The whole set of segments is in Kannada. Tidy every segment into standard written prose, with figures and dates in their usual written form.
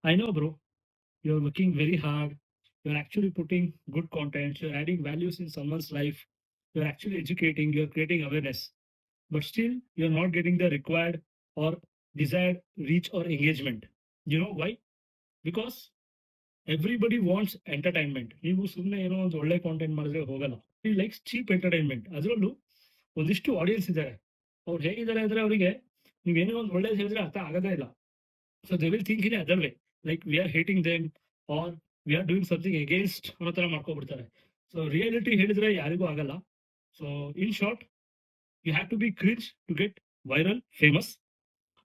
I know, bro. You're working very hard. You're actually putting good content. You're adding values in someone's life. You're actually educating. You're creating awareness. But still, you're not getting the required or desired reach or engagement. You know why? Because everybody wants entertainment. ನೀವು ಸುಮ್ಮನೆ ಏನೋ ಒಂದು ಒಳ್ಳೆ ಕಾಂಟೆಂಟ್ ಮಾಡಿದ್ರೆ ಹೋಗಲ್ಲ. ಈ ಲೈಕ್ಸ್ ಚೀಪ್ ಎಂಟರ್ಟೈನ್ಮೆಂಟ್. ಅದರಲ್ಲೂ ಒಂದಿಷ್ಟು ಆಡಿಯನ್ಸ್ ಇದ್ದಾರೆ. ಅವ್ರು ಹೇಗಿದ್ದಾರೆ ಅಂದ್ರೆ ಅವರಿಗೆ ನೀವೇನೋ ಒಂದು ಒಳ್ಳೇದು ಹೇಳಿದ್ರೆ ಅರ್ಥ ಆಗೋದೇ ಇಲ್ಲ. So they will think in other way, like we are hating them or we are doing something against ಅನ್ನೋ ತರ ಮಾಡ್ಕೊಬಿಡ್ತಾರೆ. ಸೊ ರಿಯಾಲಿಟಿ ಹೇಳಿದ್ರೆ ಯಾರಿಗೂ ಆಗಲ್ಲ. So in short, you have to be cringe to get viral famous.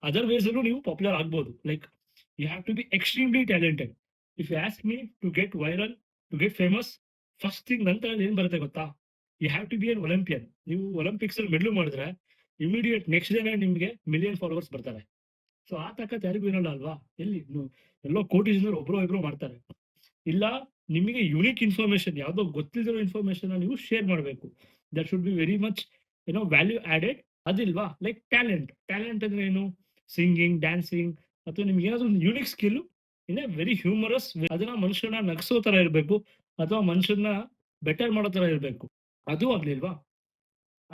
Other ways ಅಲ್ಲೂ ನೀವು ಪಾಪ್ಯುಲರ್ ಆಗ್ಬೋದು. Like you have to be extremely talented. If you ask me to get viral, to get famous, first thing ನಂತರ ಏನ್ ಬರುತ್ತೆ ಗೊತ್ತಾ? You have to be an Olympian. ನೀವು ಒಲಿಂಪಿಕ್ಸ್ ಅಲ್ಲಿ ಮೆಡ್ಲು ಮಾಡಿದ್ರೆ ಇಮಿಡಿಯೇಟ್ ನೆಕ್ಸ್ಟ್ ಡೇನೆ ನಿಮಗೆ ಮಿಲಿಯನ್ ಫಾಲೋವರ್ಸ್ ಬರ್ತಾರೆ. ಸೊ ಆ ತಾಕತ್ ಯಾರಿಗೂ ಇರಲ್ಲ ಅಲ್ವಾ? ಎಲ್ಲಿ ಎಲ್ಲೋ ಕೋಟಿ ಜನರು ಒಬ್ರು ಇಬ್ರು ಮಾಡ್ತಾರೆ. ಇಲ್ಲ, ನಿಮಗೆ ಯುನಿಕ್ ಇನ್ಫಾರ್ಮೇಶನ್, ಯಾವುದೋ ಗೊತ್ತಿರೋ ಇನ್ಫಾರ್ಮೇಶನ್ ನೀವು ಶೇರ್ ಮಾಡಬೇಕು. That should be very much value added. ಅದಿಲ್ವಾ? Like talent. ಟ್ಯಾಲೆಂಟ್ ಅಂದ್ರೆ ಏನು? ಸಿಂಗಿಂಗ್, ಡ್ಯಾನ್ಸಿಂಗ್, ಅಥವಾ ನಿಮ್ಗೆ ಏನಾದ್ರು ಒಂದು unique skill in a very humorous, ಅದನ್ನ ಮನುಷ್ಯನ ನಗಿಸೋ ತರ ಇರಬೇಕು, ಅಥವಾ ಮನುಷ್ಯನ ಬೆಟರ್ ಮಾಡೋ ತರ ಇರಬೇಕು. ಅದು ಆಗ್ಲಿಲ್ವಾ?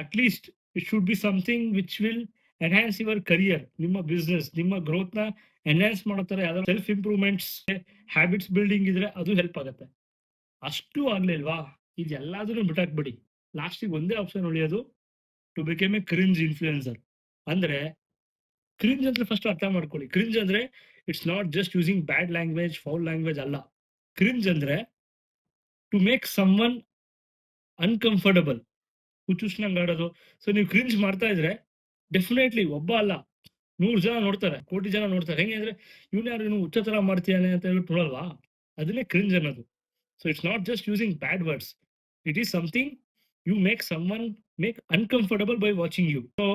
At least it should be something which will enhance your career. ನಿಮ್ಮ ಬಿಸ್ನೆಸ್, ನಿಮ್ಮ ಗ್ರೋತ್ ನ ಎನ್ಹಾನ್ಸ್ ಮಾಡೋ ತರ ಯಾವ್ದಾದ್ರು ಸೆಲ್ಫ್ ಇಂಪ್ರೂವ್ಮೆಂಟ್ಸ್, ಹ್ಯಾಬಿಟ್ಸ್ ಬಿಲ್ಡಿಂಗ್ ಇದ್ರೆ ಅದು ಹೆಲ್ಪ್ ಆಗುತ್ತೆ. ಅಷ್ಟು ಆಗ್ಲಿಲ್ವಾ? ಇದೆಲ್ಲದನ್ನು ಬಿಟ್ಟಾಕ್ಬಿಡಿ. ಲಾಸ್ಟಿಗೆ ಒಂದೇ ಆಪ್ಷನ್ ಉಳಿಯೋದು, to become a cringe influencer. ಅಂದ್ರೆ ಕ್ರಿಂಜ್ ಅಂದ್ರೆ ಫಸ್ಟ್ ಅರ್ಥ ಮಾಡ್ಕೊಳ್ಳಿ. ಕ್ರಿಂಜ್ ಅಂದ್ರೆ it's not just using bad language, foul language ಅಲ್ಲ. ಕ್ರಿಂಜ್ ಅಂದ್ರೆ to make someone uncomfortable, ಹುಚ್ಚುಚ್ನಂಗ್ ಆಡೋದು. ಸೊ ನೀವು ಕ್ರಿಂಜ್ ಮಾಡ್ತಾ ಇದ್ರೆ ಡೆಫಿನೆಟ್ಲಿ ಒಬ್ಬ ಅಲ್ಲ, 100 ಜನ ನೋಡ್ತಾರೆ, ಕೋಟಿ ಜನ ನೋಡ್ತಾರೆ. ಹೆಂಗೆ ಅಂದ್ರೆ ಇವ್ನು ಯಾರು, ಇವ್ನು ಹುಚ್ಚ ತರ ಮಾಡ್ತೀಯಾನೆ ಅಂತ ಹೇಳ್ಬಿಟ್ಟು ನೋಡಲ್ವಾ? ಅದನ್ನೇ ಕ್ರಿಂಜ್ ಅನ್ನೋದು. So it's not just using bad words, it is something you make someone make uncomfortable by watching you. So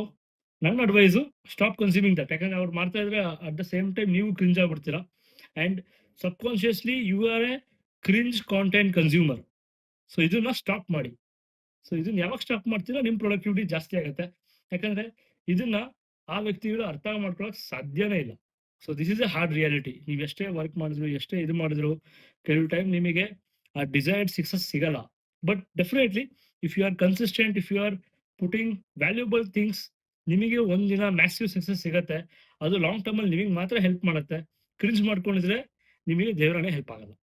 ನನ್ನ ಅಡ್ವೈಸು, ಸ್ಟಾಪ್ ಕನ್ಸ್ಯೂಮಿಂಗ್ ದಟ್. ಯಾಕಂದ್ರೆ ಅವ್ರು ಮಾಡ್ತಾ ಇದ್ರೆ ಅಟ್ ದ ಸೇಮ್ ಟೈಮ್ ನೀವು ಕ್ರಿಂಜ್ ಆಗ್ಬಿಡ್ತೀರಾ. And subconsciously you are a cringe content consumer. So ಇದನ್ನ ಸ್ಟಾಪ್ ಮಾಡಿ. ಸೊ ಇದನ್ನ ಯಾವಾಗ ಸ್ಟಾಪ್ ಮಾಡ್ತೀರಾ, ನಿಮ್ ಪ್ರೊಡಕ್ಟಿವಿಟಿ ಜಾಸ್ತಿ ಆಗುತ್ತೆ. ಯಾಕಂದ್ರೆ ಇದನ್ನ ಆ ವ್ಯಕ್ತಿಗಳು ಅರ್ಥ ಮಾಡ್ಕೊಳಕ್ ಸಾಧ್ಯನೇ ಇಲ್ಲ. So this is A hard reality. ನೀವು ಎಷ್ಟೇ ವರ್ಕ್ ಮಾಡಿದ್ರು, ಎಷ್ಟೇ ಇದು ಮಾಡಿದ್ರು, ಕೆಲವು ಟೈಮ್ ನಿಮಗೆ ಆ ಡಿಸೈರ್ಡ್ ಸಕ್ಸಸ್ ಸಿಗಲ್ಲ. But definitely if you are consistent, if you are putting valuable things, ನಿಮಗೆ ಒಂದಿನ ಮ್ಯಾಸಿವ್ ಸಕ್ಸಸ್ ಸಿಗತ್ತೆ. ಅದು ಲಾಂಗ್ ಟರ್ಮ್ ಅಲ್ಲಿ ನಿಮಗೆ ಮಾತ್ರ ಹೆಲ್ಪ್ ಮಾಡುತ್ತೆ. ಕ್ರಿಂಜ್ ಮಾಡ್ಕೊಂಡಿದ್ರೆ ನಿಮಗೆ ದೇವರನೇ ಹೆಲ್ಪ್ ಆಗಲ್ಲ.